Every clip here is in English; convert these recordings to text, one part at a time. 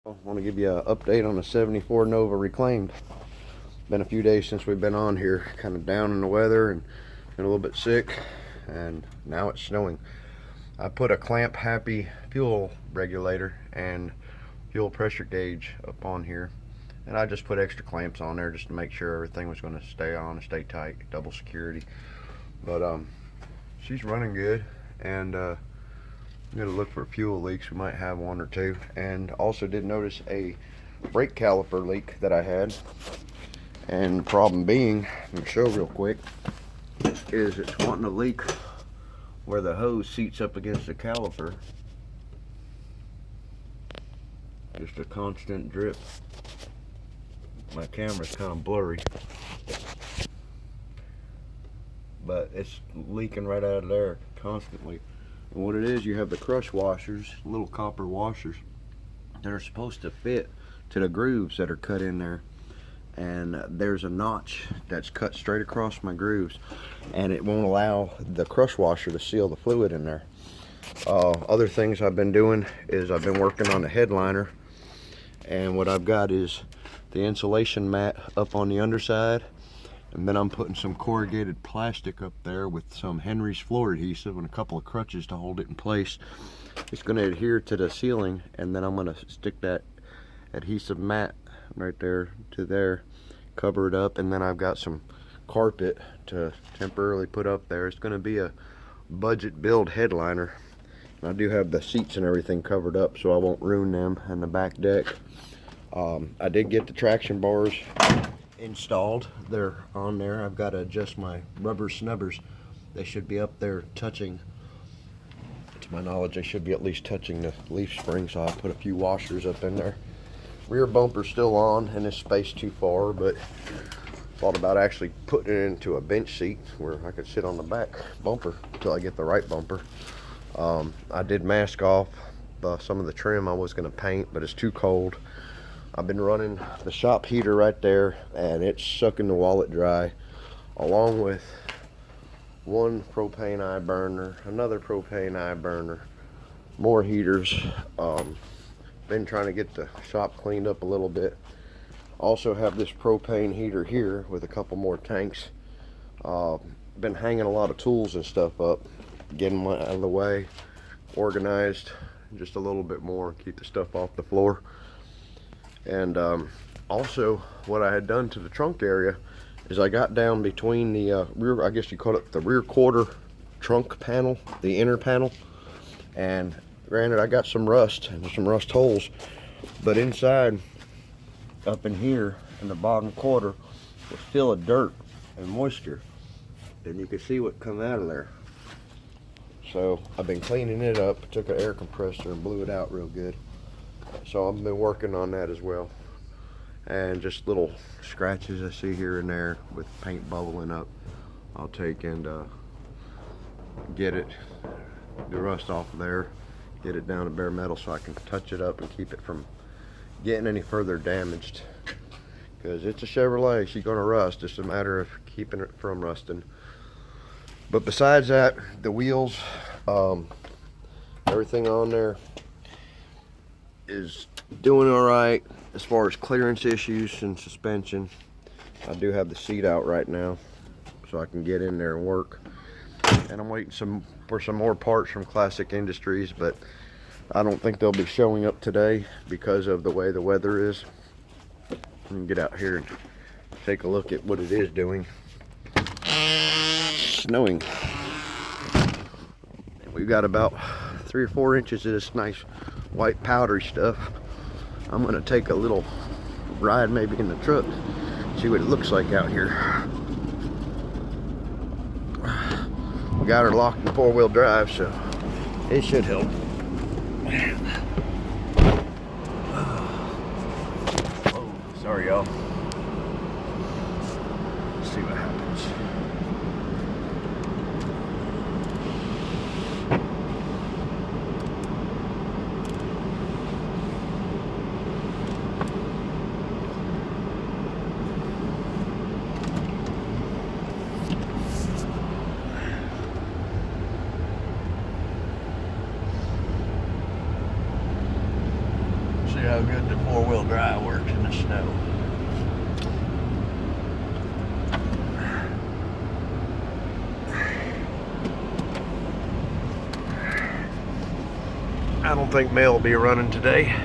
I want to give you an update on the 74 Nova Reclaimed. Been a few days since we've been on here, kind of down in the weather and been a little bit sick, and now it's snowing. I put a clamp happy fuel regulator and fuel pressure gauge up on here, and I just put extra clamps on there just to make sure everything was going to stay on and stay tight, double security. But she's running good, and I'm gonna look for fuel leaks. We might have one or two. And also did notice a brake caliper leak that I had. And the problem being, let me show real quick, is it's wanting to leak where the hose seats up against the caliper. Just a constant drip. My camera's kind of blurry, but it's leaking right out of there constantly. And what it is, you have the crush washers, little copper washers that are supposed to fit to the grooves that are cut in there. And there's a notch that's cut straight across my grooves, and it won't allow the crush washer to seal the fluid in there. Other things I've been doing is I've been working on the headliner, and what I've got is the insulation mat up on the underside, and then I'm putting some corrugated plastic up there with some Henry's floor adhesive and a couple of crutches to hold it in place. It's going to adhere to the ceiling, and then I'm going to stick that adhesive mat right there to there, cover it up, and then I've got some carpet to temporarily put up there. It's going to be a budget build headliner. And I do have the seats and everything covered up so I won't ruin them and the back deck. I did get the traction bars installed. They're on there. I've got to adjust my rubber snubbers. They should be up there touching, to my knowledge, they should be at least touching the leaf spring, so I put a few washers up in there. Rear bumper's still on and it's spaced too far, but thought about actually putting it into a bench seat where I could sit on the back bumper until I get the right bumper. I did mask off some of the trim I was going to paint, but it's too cold. I've been running the shop heater right there, and it's sucking the wallet dry, along with one propane eye burner, another propane eye burner, more heaters. Been trying to get the shop cleaned up a little bit. Also have this propane heater here with a couple more tanks. Been hanging a lot of tools and stuff up, getting them out of the way, organized just a little bit more, keep the stuff off the floor. And also what I had done to the trunk area is I got down between the rear, I guess you call it the rear quarter trunk panel, the inner panel, and granted I got some rust and some rust holes, but inside up in here in the bottom quarter was still a dirt and moisture, and you can see what come out of there. So I've been cleaning it up, took an air compressor and blew it out real good. So I've been working on that as well. And just little scratches I see here and there with paint bubbling up, I'll take and get it, the rust off of there, get it down to bare metal so I can touch it up and keep it from getting any further damaged. Because it's a Chevrolet, she's gonna rust. It's a matter of keeping it from rusting. But besides that, the wheels, everything on there is doing all right as far as clearance issues and suspension. I do have the seat out right now so I can get in there and work, and I'm waiting for some more parts from Classic Industries, but I don't think they'll be showing up today because of the way the weather is. Let me get out here and take a look at what it is doing. Snowing. We've got about 3 or 4 inches of this nice white powdery stuff. I'm gonna take a little ride maybe in the truck, see what it looks like out here. We got her locked in 4-wheel drive, so it should help. Oh, sorry y'all. Let's see what happens. how good the four-wheel drive works in the snow. I don't think Mel will be running today.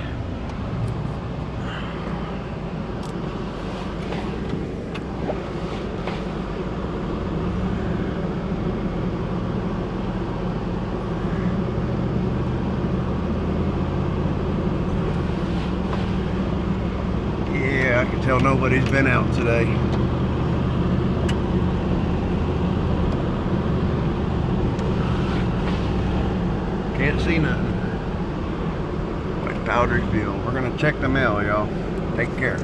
Yeah, I can tell nobody's been out today. Can't see nothing. Like powdery field. We're gonna check the mail, y'all. Take care.